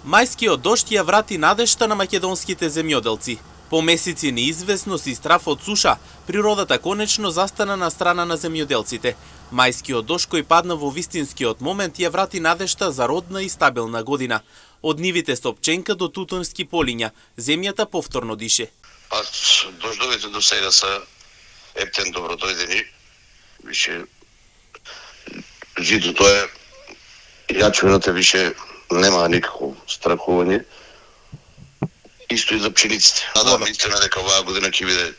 Мајскиот дожд ја врати надежта на македонските земјоделци. По месеци неизвестност и страф од суша, природата конечно застана на страна на земјоделците. Мајскиот дожд кој падна во вистинскиот момент ја врати надежта за родна и стабилна година. Од нивите со пченка до тутунски полиња, земјата повторно дише. Дождовите до сега се ептен добродојдени. Више житото е јачмената више нема никакво страхување. Исто и за пчениците. Надам истина дека оваа година ќе биде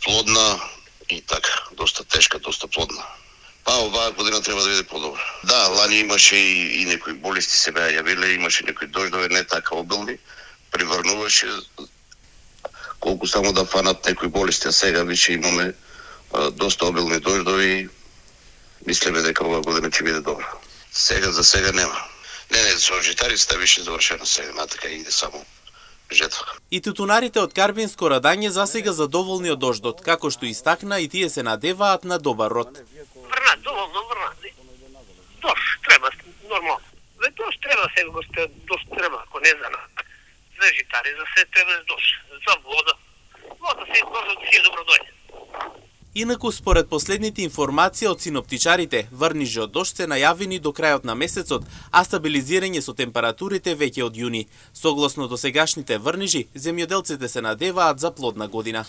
плодна и така, доста тешка, доста плодна. Оваа година треба да биде подобра. Да, лани имаше и некои болести се беа јавиле, имаше некои дождови не така обилни, приврнуваше колку само да фанат некои болести, а сега више имаме доста обилни дождови. Мислиме дека оваа година ќе биде добра. Сега за сега нема. Не, со житарицата више завршено сега, натака иде само жетва. И тутунарите од Карбинско радање засега задоволни од дождот, како што истакна и тие се надеваат на добар род. Врна, доволно врна. Дожд треба, нормално. Дожд треба сега, дожд треба, ако не за житари, за се треба дожд, за вода. Вода се дожд си е добро дојде. Инаку, според последните информации од синоптичарите, врнижи од дожд се најавени до крајот на месецот, а стабилизирање со температурите веќе од јуни. Согласно досегашните врнижи, земјоделците се надеваат за плодна година.